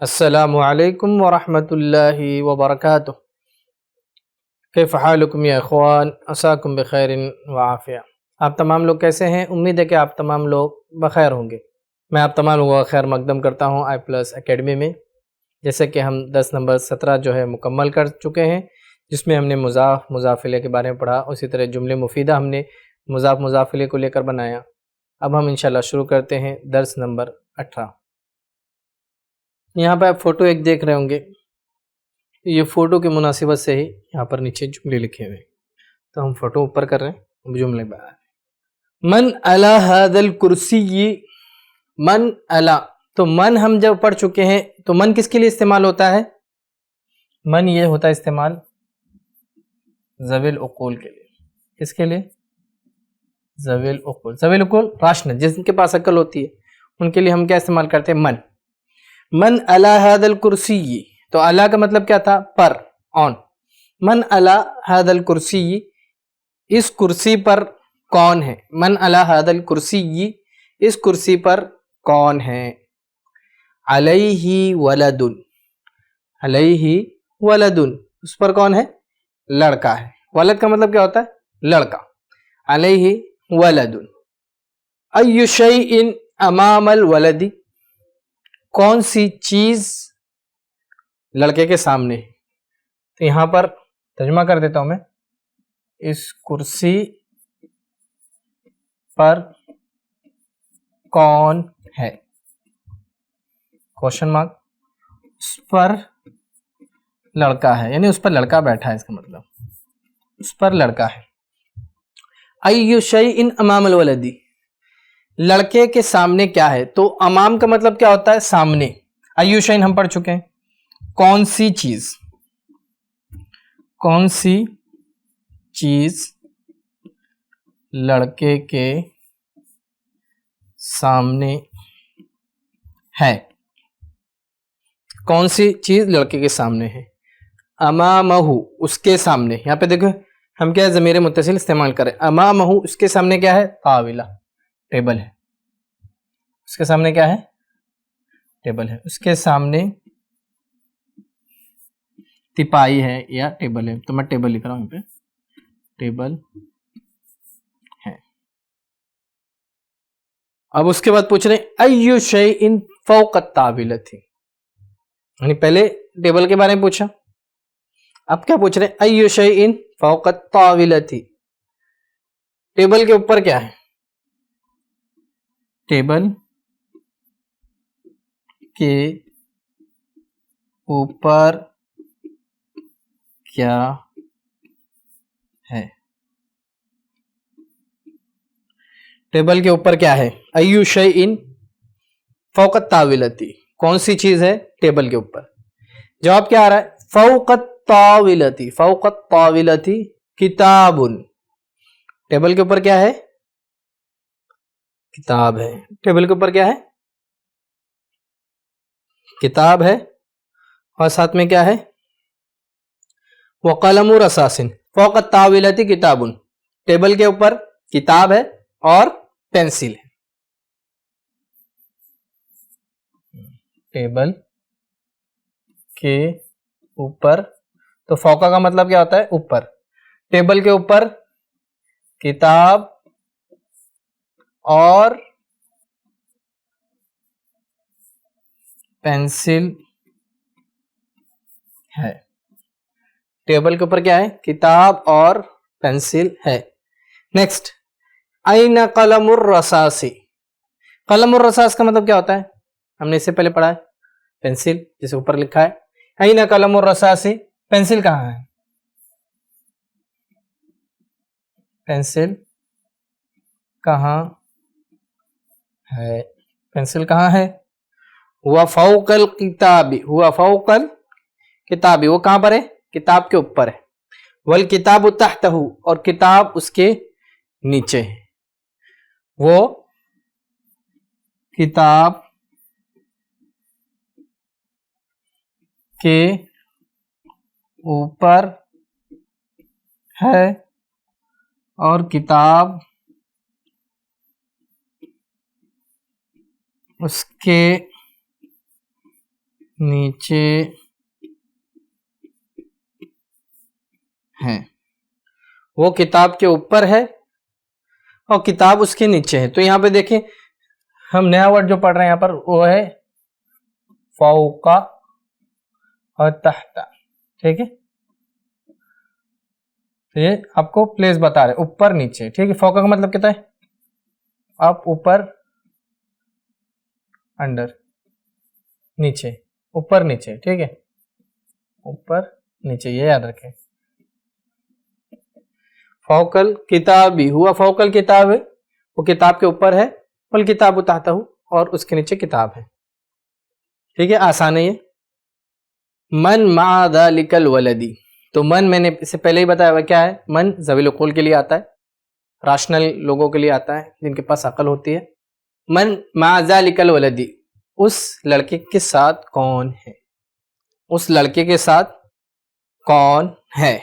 السلام علیکم ورحمۃ اللہ وبرکاتہ۔ کیف حالکم یا اخوان، عساکم بخیر وعافیہ۔ آپ تمام لوگ کیسے ہیں؟ امید ہے کہ آپ تمام لوگ بخیر ہوں گے۔ میں آپ تمام لوگوں کا خیر مقدم کرتا ہوں آئی پلس اکیڈمی میں۔ جیسے کہ ہم درس نمبر 17 جو ہے مکمل کر چکے ہیں، جس میں ہم نے مضاف مضاف الیہ کے بارے میں پڑھا، اسی طرح جملے مفیدہ ہم نے مضاف مضاف الیہ کو لے کر بنایا۔ اب ہم انشاءاللہ شروع کرتے ہیں درس نمبر 18۔ یہاں پہ آپ فوٹو ایک دیکھ رہے ہوں گے، یہ فوٹو کی مناسبت سے ہی یہاں پر نیچے جملے لکھے ہوئے ہیں، تو ہم فوٹو اوپر کر رہے ہیں، جملے بنا رہے ہیں۔ من علی ھذا الکرسی، من علی، تو من ہم جب پڑھ چکے ہیں تو من کس کے لیے استعمال ہوتا ہے؟ من یہ ہوتا ہے استعمال ذوی العقول کے لیے۔ کس کے لیے؟ ذوی العقول۔ ذوی العقول راشنل، جن کے پاس عقل ہوتی ہے، ان کے لیے ہم کیا استعمال کرتے ہیں؟ من۔ من علی ھذا الکرسی، تو علی کا مطلب کیا تھا؟ پر، آن۔ من علی ھذا الکرسی، اس کرسی پر کون ہے؟ من علی ھذا الکرسی، اس کرسی پر کون ہے؟ علیہ ولد، علیہ ولد، اس پر کون ہے؟ لڑکا ہے۔ ولد کا مطلب کیا ہوتا ہے؟ لڑکا۔ علیہ ولد۔ ای شیء امام الولد، کون سی چیز لڑکے کے سامنے؟ تو یہاں پر ترجمہ کر دیتا ہوں میں، اس کرسی پر کون ہے؟ Question mark. اس پر لڑکا ہے، یعنی اس پر لڑکا بیٹھا ہے، اس کا مطلب اس پر لڑکا ہے۔ ای شیء امام الولد، لڑکے کے سامنے کیا ہے؟ تو امام کا مطلب کیا ہوتا ہے؟ سامنے۔ ای شیء ہم پڑھ چکے ہیں، کون سی چیز، کون سی چیز لڑکے کے سامنے ہے؟ کون سی چیز لڑکے کے سامنے ہے؟ امامہ، اس کے سامنے۔ یہاں پہ دیکھو ہم کیا ضمیر متصل استعمال کریں، امامہ، اس کے سامنے کیا ہے؟ طاولہ، ٹیبل ہے۔ اس کے سامنے کیا ہے؟ ٹیبل ہے۔ اس کے سامنے تپائی ہے یا ٹیبل ہے، تو میں ٹیبل لکھ رہا ہوں یہاں پہ، ٹیبل ہے۔ اب اس کے بعد پوچھ رہے ہیں ای شیء فوق الطاولۃ، یعنی پہلے ٹیبل کے بارے میں پوچھا، اب کیا پوچھ رہے ہیں؟ ای شیء فوق الطاولۃ، ٹیبل کے اوپر کیا ہے؟ ٹیبل کے اوپر کیا ہے؟ ٹیبل کے اوپر کیا ہے؟ ای شیء فوق الطاولۃ، کون سی چیز ہے ٹیبل کے اوپر؟ جواب کیا آ رہا ہے؟ فوق الطاولۃ، فوق الطاولۃ کتاب، ٹیبل کے اوپر کیا ہے؟ کتاب ہے۔ ٹیبل کے اوپر کیا ہے؟ کتاب ہے، اور ساتھ میں کیا ہے؟ وقلم رصاص فوق الطاولۃ کتاب، ٹیبل کے اوپر کتاب ہے اور پینسل ہے۔ ٹیبل کے اوپر، تو فوقہ کا مطلب کیا ہوتا ہے؟ اوپر۔ ٹیبل کے اوپر کتاب اور پینسل ہے۔ ٹیبل کے اوپر کیا ہے؟ کتاب اور پینسل ہے۔ نیکسٹ، این قلم الرصاص، قلم الرصاص کا مطلب کیا ہوتا ہے؟ ہم نے اس سے پہلے پڑھا ہے، پینسل، جسے اوپر لکھا ہے این قلم الرصاص، پینسل کہاں ہے؟ پینسل کہاں ہے؟ پینسل کہاں ہے؟ ہوا فوق الکتاب، ہوا فوق الکتاب، وہ کہاں پر ہے؟ کتاب کے اوپر ہے۔ والکتاب تحتہ، اور کتاب اس کے نیچے ہے۔ وہ کتاب کے اوپر ہے اور کتاب اس کے نیچے ہے، وہ کتاب کے اوپر ہے اور کتاب اس کے نیچے ہے. تو یہاں پہ دیکھیں ہم نیا ورڈ جو پڑھ رہے ہیں یہاں پر وہ ہے فوقا اور تحت. ٹھیک ہے، تو یہ آپ کو پلیس بتا رہے اوپر نیچے. ٹھیک ہے، فوقا کا مطلب کہتا ہے آپ اوپر انڈر، نیچے اوپر نیچے. ٹھیک ہے، اوپر نیچے، یہ یاد رکھیں. فوقل کتابی ہوا فوقل کتاب ہے، وہ کتاب کے اوپر ہے، والکتاب تحتہ اور اس کے نیچے کتاب ہے. ٹھیک ہے، آسان ہے یہ. من مع ذلک الولدی، تو من میں نے اس سے پہلے ہی بتایا ہوا کیا ہے. من ذوی العقول کے لیے آتا ہے، راشنل لوگوں کے لیے آتا ہے جن کے پاس عقل ہوتی ہے. من مع ذلک الولدی، اس لڑکے کے ساتھ کون ہے، اس لڑکے کے ساتھ کون ہے،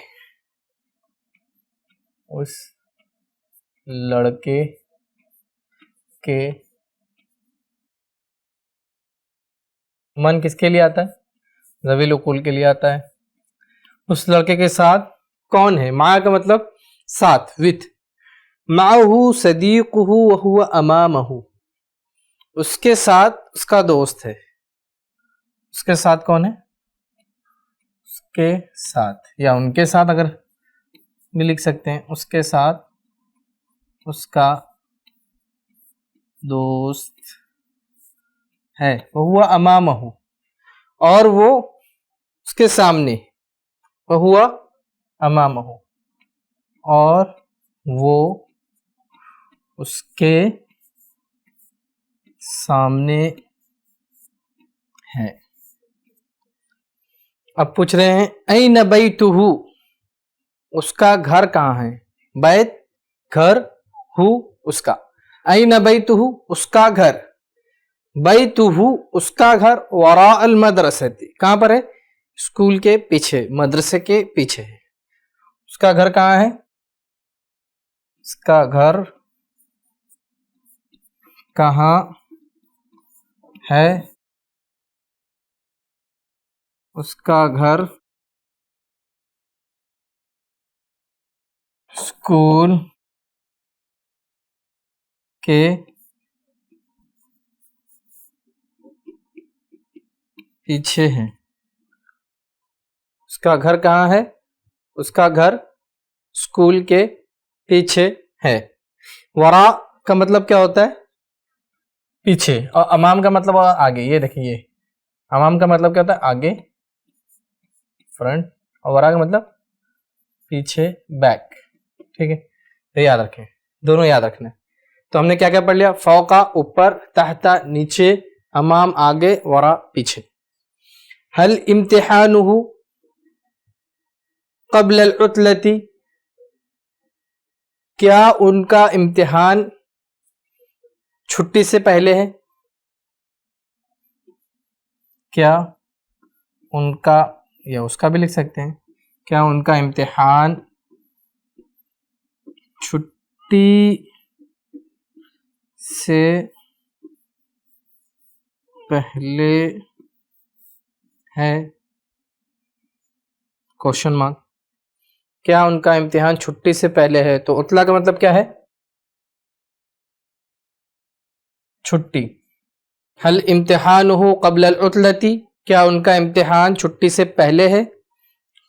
اس لڑکے کے من کس کے لیے آتا ہے، ذوی العقول کے لیے آتا ہے. اس لڑکے کے ساتھ کون ہے، مع کا مطلب ساتھ، وتھ. معه صدیقہ وہو امامہ، اس کے ساتھ اس کا دوست ہے. اس کے ساتھ کون ہے، اس کے ساتھ یا ان کے ساتھ اگر بھی لکھ سکتے ہیں. اس کے ساتھ اس کا دوست ہے، وہو امامہ، اور وہ اس کے سامنے، وہو امامہ، اور وہ اس کے سامنے ہے. اب پوچھ رہے ہیں این بیتہ، اس کا گھر کہاں ہے. بیت گھر، ہو اس کا، این بیتہ اس کا گھر، بیتہ اس کا گھر، وراء المدرسۃ کہاں پر ہے، اسکول کے پیچھے، مدرسے کے پیچھے ہے. اس کا گھر کہاں ہے، اس کا گھر کہاں ہے، اس کا گھر اسکول کے پیچھے ہے. اس کا گھر کہاں ہے، اس کا گھر اسکول کے پیچھے ہے. ورا کا مطلب کیا ہوتا ہے، پیچھے، اور امام کا مطلب آگے. یہ دیکھیے، یہ امام کا مطلب کیا ہوتا ہے، آگے، فرنٹ، اور ورا کا مطلب پیچھے، بیک. ٹھیک ہے، یہ یاد رکھیں، دونوں یاد رکھنا ہے. تو ہم نے کیا کیا پڑھ لیا، فوقا اوپر، تحت نیچے، امام آگے، ورا پیچھے. هل امتحانه قبل العطلة، کیا ان کا امتحان چھٹی سے پہلے ہے، کیا ان کا، یا اس کا بھی لکھ سکتے ہیں، کیا ان کا امتحان چھٹی سے پہلے ہے، کوشچن مارک. کیا ان کا امتحان چھٹی سے پہلے ہے، تو عطلہ کا مطلب کیا ہے، چھٹی. هل امتحانه قبل العطلة، کیا ان کا امتحان چھٹی سے پہلے ہے،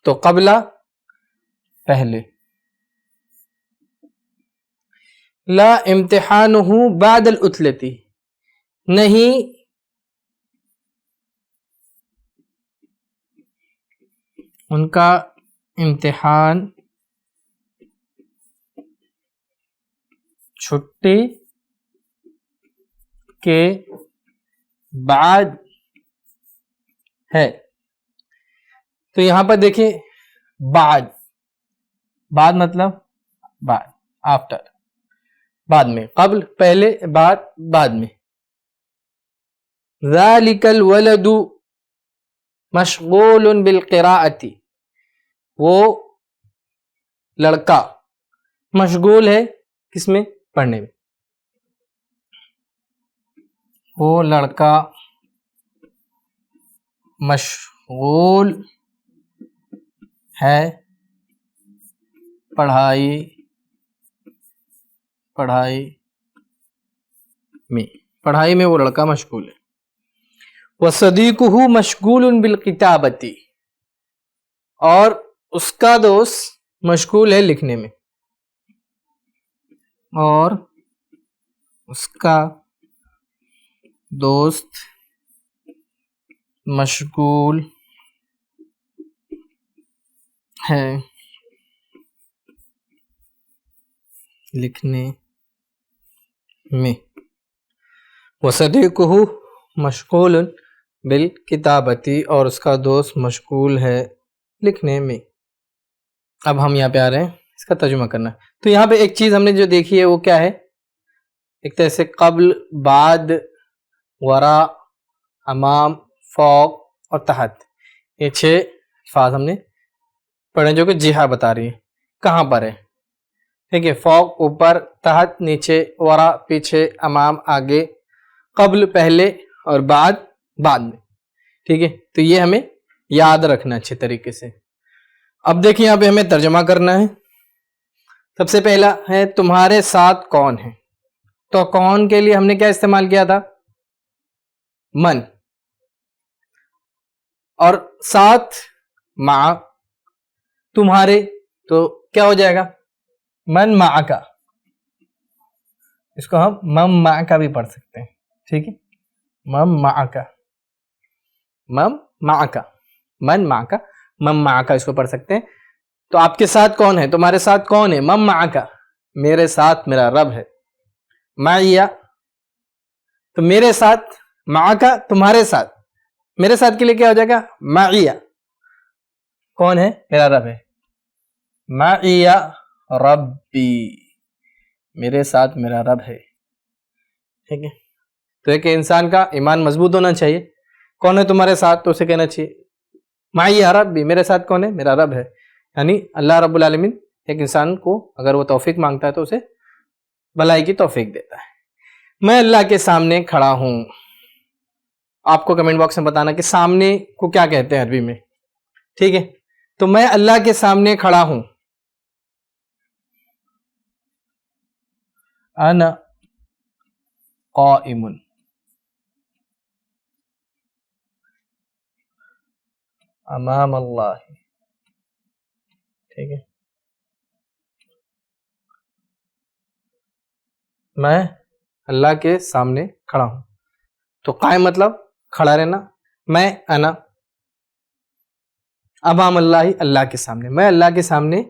تو قبل پہلے. لا امتحانه بعد العطلة، نہیں ان کا امتحان چھٹی کے بعد ہے. تو یہاں پر دیکھیں، بعد، بعد مطلب بعد، آفٹر، بعد میں، قبل پہلے، بعد میں. ذالک الولد مشغول بالقراءۃ، وہ لڑکا مشغول ہے کس میں، پڑھنے میں. وہ لڑکا مشغول ہے پڑھائی میں وہ لڑکا مشغول ہے. وصدیقہ مشغول بالکتابۃ، اور اس کا دوست مشغول ہے لکھنے میں. اور اس کا دوست مشغول ہے لکھنے میں. وصدیقہ مشغول بالکتابۃ، اور اس کا دوست مشغول ہے لکھنے میں. اب ہم یہاں پہ آ رہے ہیں اس کا ترجمہ کرنا. تو یہاں پہ ایک چیز ہم نے جو دیکھی ہے وہ کیا ہے؟ ایک طرح سے قبل، بعد، ورا، امام، فوق اور تحت، یہ 6 الفاظ ہم نے پڑھے جو کہ جہہ بتا رہی ہے کہاں پر ہے. ٹھیک ہے، فوق اوپر، تحت نیچے، ورا پیچھے، امام آگے، قبل پہلے اور بعد میں. ٹھیک ہے، تو یہ ہمیں یاد رکھنا اچھے طریقے سے. اب دیکھیں یہاں پہ ہمیں ترجمہ کرنا ہے. سب سے پہلا ہے تمہارے ساتھ کون ہے. تو کون کے لیے ہم نے کیا استعمال کیا تھا؟ من. اور ساتھ مع، تمہارے، تو کیا ہو جائے گا؟ من معک. اس کو ہم من معک بھی پڑھ سکتے ہیں. ٹھیک ہے، من معک، اس کو پڑھ سکتے ہیں. تو آپ کے ساتھ کون ہے؟ تمہارے ساتھ کون ہے؟ من معک، میرے ساتھ میرا رب ہے. معیہ، تو میرے ساتھ، معک تمہارے ساتھ، میرے ساتھ کے لیے کیا ہو جائے گا؟ معیہ، کون ہے؟ میرا رب ہے. معیہ ربی، میرے ساتھ میرا رب ہے. ٹھیک ہے، تو ایک انسان کا ایمان مضبوط ہونا چاہیے. کون ہے تمہارے ساتھ؟ تو اسے کہنا چاہیے معیہ ربی، میرے ساتھ کون ہے؟ میرا رب ہے. یعنی اللہ رب العالمین ایک انسان کو اگر وہ توفیق مانگتا ہے تو اسے بھلائی کی توفیق دیتا ہے. میں اللہ کے سامنے کھڑا ہوں. آپ کو کمنٹ باکس میں بتانا کہ سامنے کو کیا کہتے ہیں عربی میں. ٹھیک ہے، تو میں اللہ کے سامنے کھڑا ہوں. انا قائم امام اللہ. ٹھیک ہے، میں اللہ کے سامنے کھڑا ہوں. تو قائم مطلب کھڑا رہنا. میں انا امام اللہ، اللہ کے سامنے، میں اللہ کے سامنے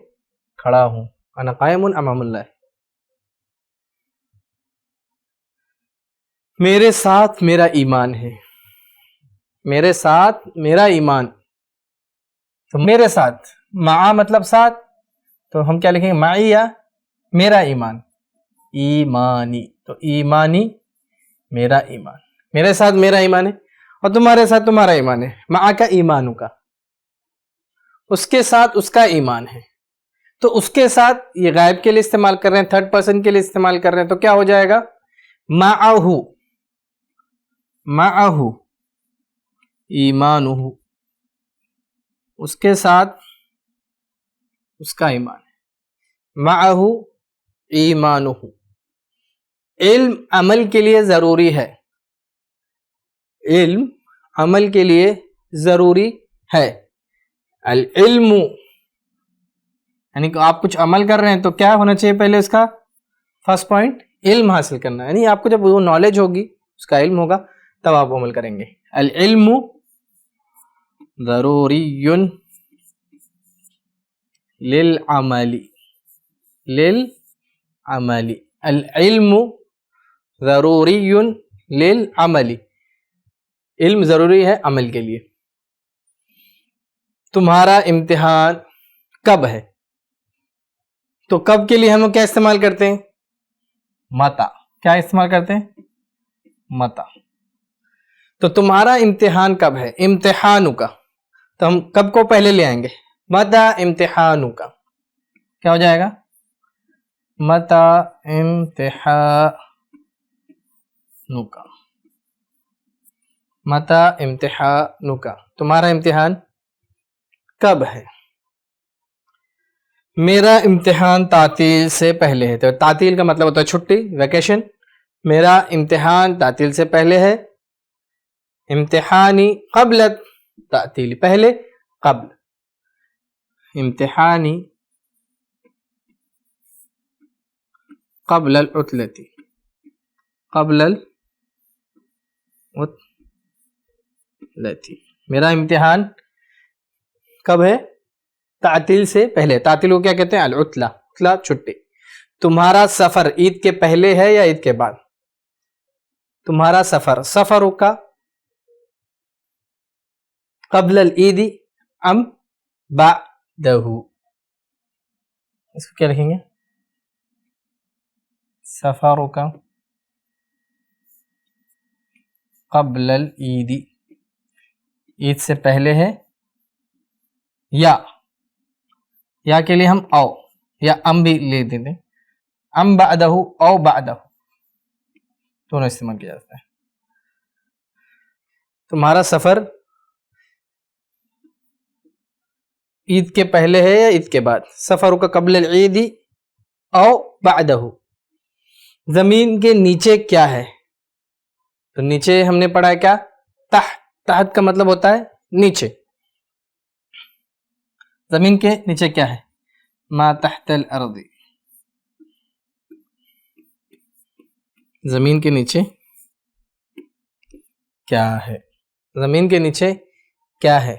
کھڑا ہوں. انا قائم امام اللہ. میرے ساتھ میرا ایمان ہے. میرے ساتھ میرا ایمان. تو میرے ساتھ، مع مطلب ساتھ، تو ہم کیا لکھیں گے؟ معیہ میرا ایمان. ایمانی، تو ایمانی میرا ایمان. میرے ساتھ میرا ایمان ہے اور تمہارے ساتھ تمہارا ایمان ہے. مع کا ایمانو کا، اس کے ساتھ اس کا ایمان ہے. تو اس کے ساتھ یہ غائب کے لیے استعمال کر رہے ہیں، تھرڈ پرسن کے لیے استعمال کر رہے ہیں. تو کیا ہو جائے گا؟ معہو، معہو ایمانہ، اس کے ساتھ اس کا ایمان ہے. معہو ایمانہ. علم عمل کے لیے ضروری ہے. علم عمل کے لیے ضروری ہے. العلم یعنی کہ آپ کچھ عمل کر رہے ہیں تو کیا ہونا چاہیے؟ پہلے اس کا فرسٹ پوائنٹ علم حاصل کرنا. یعنی آپ کو جب وہ نالج ہوگی، اس کا علم ہوگا، تب آپ عمل کریں گے. العلم ضروری للعمل، العلم ضروری للعمل، علم ضروری ہے عمل کے لیے. تمہارا امتحان کب ہے؟ تو کب کے لیے ہم کیا استعمال کرتے ہیں؟ متا. کیا استعمال کرتے ہیں؟ متا. تو تمہارا امتحان کب ہے؟ امتحانو کا، تو ہم کب کو پہلے لے آئیں گے؟ متا امتحانو کا. کیا ہو جائے گا؟ متا امتحانو کا. متا امتحانک، تمہارا امتحان کب ہے؟ میرا امتحان تعطیل سے پہلے ہے. تو تعطیل کا مطلب ہوتا ہے چھٹی، ویکیشن. میرا امتحان تعطیل سے پہلے ہے. امتحانی قبل تعطیل، پہلے قبل. امتحانی قبل العطلتی، قبل العطلتی. میرا امتحان کب ہے؟ تعطیل سے پہلے. تعطیل کو کیا کہتے ہیں؟ العطلہ، عطلہ چھٹی. تمہارا سفر عید کے پہلے ہے یا عید کے بعد؟ تمہارا سفر، سفر کا قبل العید ام بعدہ، اس کو کیا لکھیں گے؟ سفر کا قبل العید، عید سے پہلے ہے، یا کے لیے ہم او یا ام بھی لے دیتے ہیں. ام بعدہ او بعدہ دونوں استعمال کیا جاتا ہے. تمہارا سفر عید کے پہلے ہے یا عید کے بعد؟ سفر کا قبل العید او بعدہ. زمین کے نیچے کیا ہے؟ تو نیچے ہم نے پڑھا ہے کیا؟ تحت. تحت کا مطلب ہوتا ہے نیچے. زمین کے نیچے کیا ہے؟ ما تحت الارض. زمین کے نیچے کیا ہے؟ زمین کے نیچے کیا ہے؟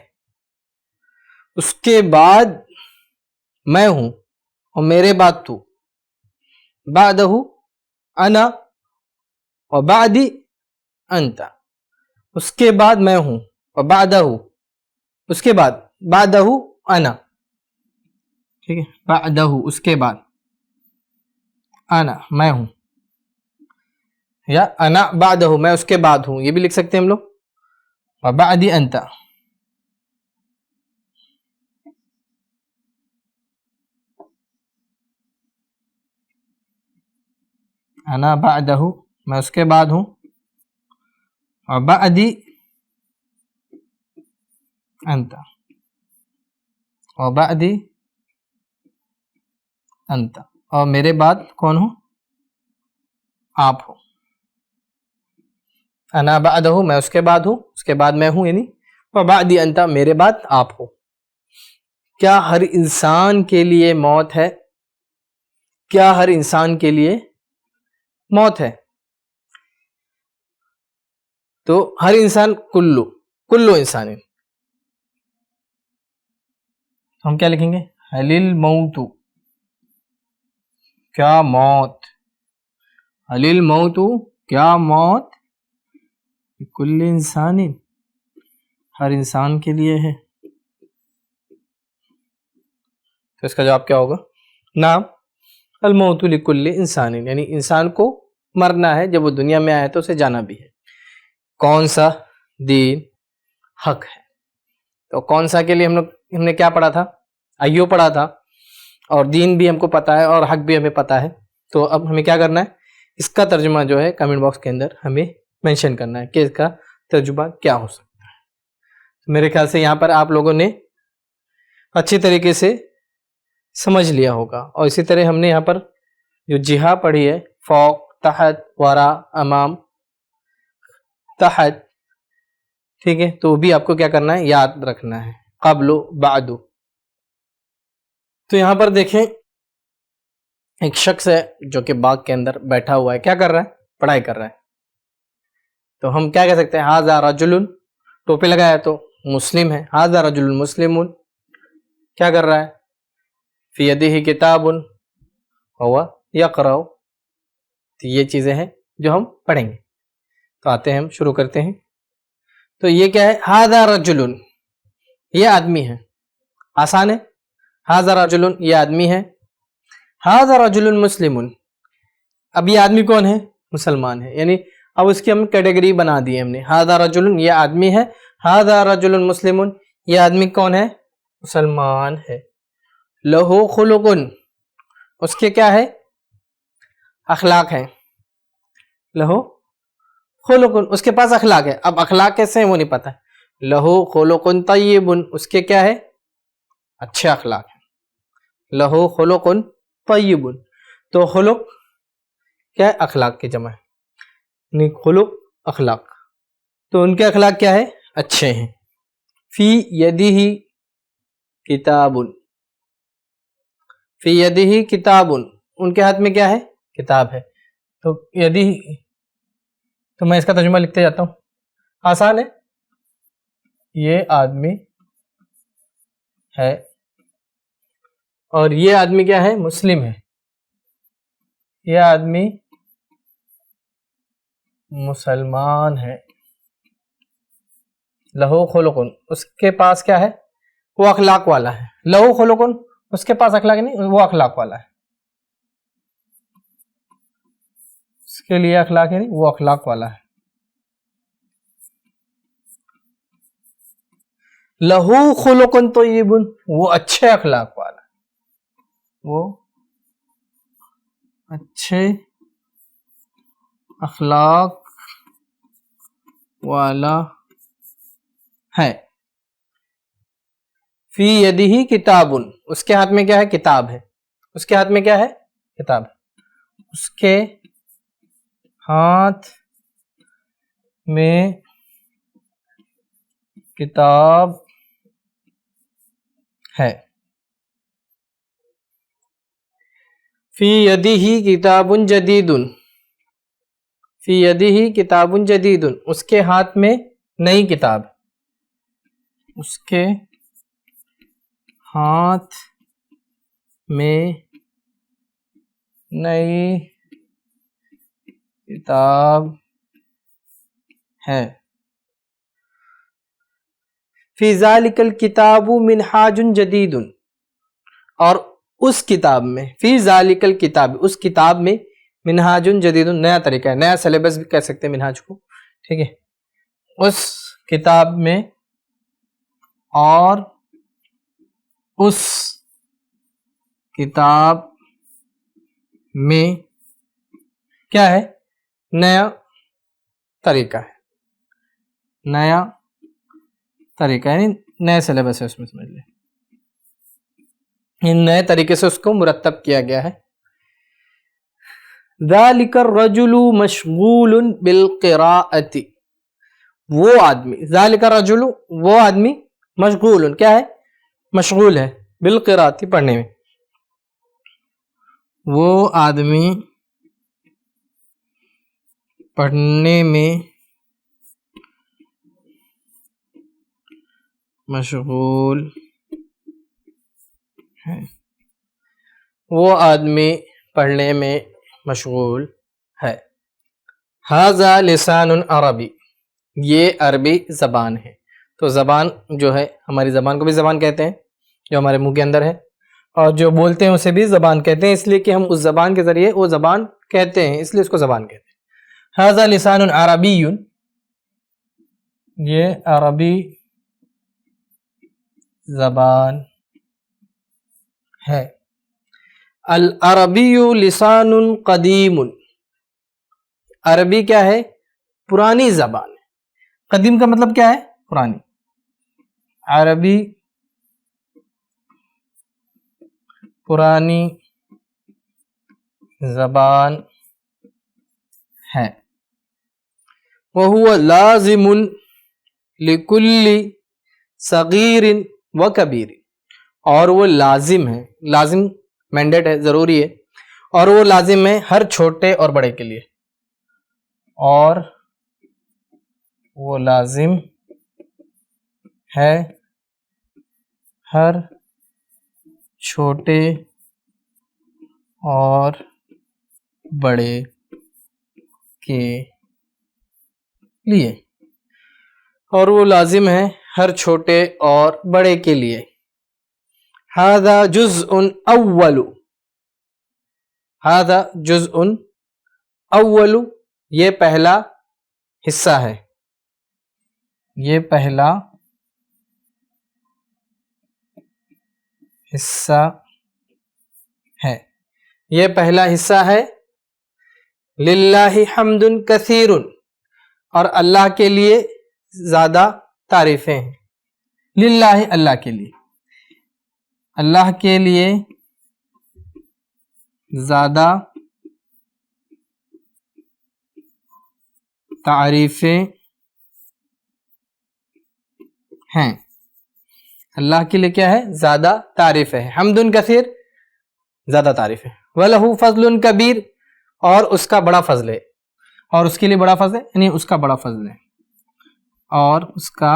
اس کے بعد میں ہوں اور میرے بعد تو. بعدہ انا اور بعدی انت. اس کے بعد میں ہوں اور بعدہ، اس کے بعد بعدہ انا. ٹھیک ہے، بعدہ اس کے بعد، انا میں ہوں، یا انا بعدہ میں اس کے بعد ہوں، یہ بھی لکھ سکتے ہیں ہم لوگ. وبعدی انت. انا بعدہ میں اس کے بعد ہوں، وبعدی انت، وبعدی انت، اور میرے بعد کون ہوں؟ آپ ہو. انا بعدہ میں اس کے بعد ہوں، اس کے بعد میں ہوں، یعنی وبعدی انت میرے بعد آپ ہو. کیا ہر انسان کے لیے موت ہے؟ کیا ہر انسان کے لیے موت ہے؟ تو ہر انسان کلو انسان. ہم کیا لکھیں گے؟ حل الموت، کیا موت. حل الموت کیا موت، کل انسان ہر انسان کے لیے ہے. تو اس کا جواب کیا ہوگا؟ نعم الموت لکل انسان، یعنی انسان کو مرنا ہے، جب وہ دنیا میں آیا تو اسے جانا بھی ہے. کون سا دین حق ہے؟ تو کون سا کے لیے ہم نے کیا پڑھا تھا؟ ایو پڑھا تھا. اور دین بھی ہم کو پتا ہے اور حق بھی ہمیں پتا ہے. تو اب ہمیں کیا کرنا ہے؟ اس کا ترجمہ جو ہے کمنٹ باکس کے اندر ہمیں مینشن کرنا ہے کہ اس کا ترجمہ کیا ہو سکتا ہے. میرے خیال سے یہاں پر آپ لوگوں نے اچھی طریقے سے سمجھ لیا ہوگا. اور اسی طرح ہم نے یہاں پر جو جہا پڑھی ہے، فوق، تحت، ورا، امام، تحت، ٹھیک ہے، تو بھی آپ کو کیا کرنا ہے؟ یاد رکھنا ہے. قبل، بعد. تو یہاں پر دیکھیں ایک شخص ہے جو کہ باغ کے اندر بیٹھا ہوا ہے. کیا کر رہا ہے؟ پڑھائی کر رہا ہے. تو ہم کیا کہہ سکتے ہیں؟ ھذا رجل، ٹوپی لگایا تو مسلم ہے. ھذا رجل مسلم، کیا کر رہا ہے؟ فی یدہ کتاب وہو یقرأ. تو یہ چیزیں ہیں جو ہم پڑھیں گے. تو آتے ہیں، ہم شروع کرتے ہیں. تو یہ کیا ہے؟ ھذا رجل، یہ آدمی ہے. آسان ہے. ھذا رجل، یہ آدمی ہے. ھذا رجل مسلم، اب یہ آدمی کون ہے؟ مسلمان ہے. یعنی اب اس کی ہم کیٹیگری بنا دی ہم نے. ھذا رجل، یہ آدمی ہے. ھذا رجل مسلم، یہ آدمی کون ہے؟ مسلمان ہے. لہ خلق، اس کے کیا ہے؟ اخلاق ہیں. لہ خلق، اس کے پاس اخلاق ہے. اب اخلاق کیسے ہیں وہ نہیں پتا. لہو خلق طیب، اس کے کیا ہے؟ اچھے اخلاق ہیں. لہو خلق طیب، تو خلق کیا ہے؟ اخلاق کی جمع ہے. خلق اخلاق، تو ان کے اخلاق کیا ہے؟ اچھے ہیں. فی یدہ کتاب، فی یدہ کتاب، ان کے ہاتھ میں کیا ہے؟ کتاب ہے. تو یدہ، تو میں اس کا ترجمہ لکھتے جاتا ہوں، آسان ہے. یہ آدمی ہے اور یہ آدمی کیا ہے؟ مسلم ہے. یہ آدمی مسلمان ہے. لہو خلقن، اس کے پاس کیا ہے؟ وہ اخلاق والا ہے. لہو خلقن، اس کے پاس اخلاق نہیں، وہ اخلاق والا ہے. اس کے لیے اخلاق ہے نہیں، وہ اخلاق والا ہے. لہو خلقن طیب، وہ اچھے اخلاق والا ہے. وہ اچھے اخلاق والا ہے. فی یدہ کتاب، اس کے ہاتھ میں کیا ہے؟ کتاب ہے. اس کے ہاتھ میں کیا ہے؟ کتاب ہے. اس کے ہاتھ میں کتاب ہے. فی یدہ کتاب جدید، فی یدہ کتاب جدید، اس کے ہاتھ میں نئی کتاب. اس کے ہاتھ میں نئی کتاب ہے. فی ذالک الکتاب منہاج جدید، اور اس کتاب میں، فی ذالک الکتاب، اس کتاب میں، منہاج جدید، نیا طریقہ ہے، نیا سلیبس بھی کہہ سکتے ہیں منہاج کو، ٹھیک ہے. اس کتاب میں، اور اس کتاب میں کیا ہے؟ نیا طریقہ ہے. نیا طریقہ یعنی نئے سلیبس ہے، اس میں سمجھ لیں. ان نئے طریقے سے اس کو مرتب کیا گیا ہے. ذالک الرجل مشغول بالقراءۃ، وہ آدمی، ذالک الرجل، وہ آدمی، مشغول، کیا ہے؟ مشغول ہے، بالقراءۃ، پڑھنے میں. وہ آدمی پڑھنے میں مشغول ہے. وہ آدمی پڑھنے میں مشغول ہے. ھذا لسان عربی، یہ عربی زبان ہے. تو زبان جو ہے، ہماری زبان کو بھی زبان کہتے ہیں، جو ہمارے منہ کے اندر ہے، اور جو بولتے ہیں اسے بھی زبان کہتے ہیں، اس لیے کہ ہم اس زبان کے ذریعے وہ زبان کہتے ہیں، اس لیے اس کو زبان کہتے ہیں. ھذا لسان عربی، یہ عربی زبان ہے. العربی لسان قدیم، عربی کیا ہے؟ پرانی زبان ہے. قدیم کا مطلب کیا ہے؟ پرانی. عربی پرانی زبان ہے. وَهُوَ لَازِمٌ لِكُلِّ صَغِيرٍ وَكَبِيرٍ، اور وہ لازم ہے، لازم مینڈیٹ ہے، ضروری ہے، اور وہ لازم ہے ہر چھوٹے اور بڑے کے لیے. اور وہ لازم ہے ہر چھوٹے اور بڑے کے لیے، اور وہ لازم ہے ہر چھوٹے اور بڑے کے لیے. ھذا جزء اول، ھذا جزء اول، یہ پہلا حصہ ہے، یہ پہلا حصہ ہے، یہ پہلا حصہ ہے. للہ حمد کثیر، اور اللہ کے لیے زیادہ تعریفیں ہیں. للہ اللہ کے لیے، اللہ کے لیے زیادہ تعریفیں ہیں. اللہ کے لیے کیا ہے؟ زیادہ تعریف ہے. حمد کثیر، زیادہ تعریف ہے. وَلَهُ فضل کبیر، اور اس کا بڑا فضل ہے، اور اس کے لیے بڑا فضل ہے، یعنی اس کا بڑا فضل ہے، اور اس کا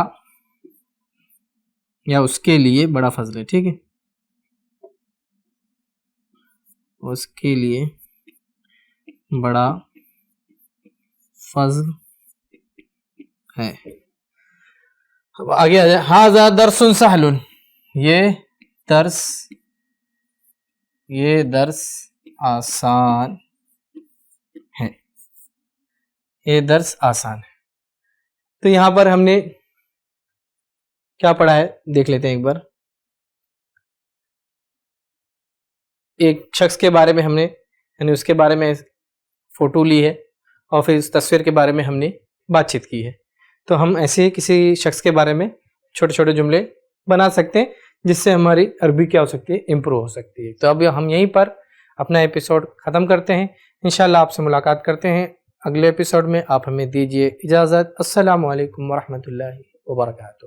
یا اس کے لیے بڑا فضل ہے. ٹھیک ہے، اس کے لیے بڑا فضل ہے. اب آگے آ جائے. ھذا درس سہل، یہ درس آسان ہے، یہ درس آسان ہے. تو یہاں پر ہم نے کیا پڑھا ہے دیکھ لیتے ہیں ایک بار. ایک شخص کے بارے میں ہم نے، یعنی اس کے بارے میں فوٹو لی ہے، اور پھر اس تصویر کے بارے میں ہم نے بات چیت کی ہے. تو ہم ایسے ہی کسی شخص کے بارے میں چھوٹے چھوٹے جملے بنا سکتے ہیں، جس سے ہماری عربی کیا ہو سکتی ہے؟ امپروو ہو سکتی ہے. تو اب ہم یہیں پر اپنا ایپیسوڈ ختم کرتے ہیں. انشاءاللہ آپ سے ملاقات کرتے ہیں اگلے ایپیسوڈ میں. آپ ہمیں دیجیے اجازت. السلام علیکم ورحمۃ اللہ وبرکاتہ.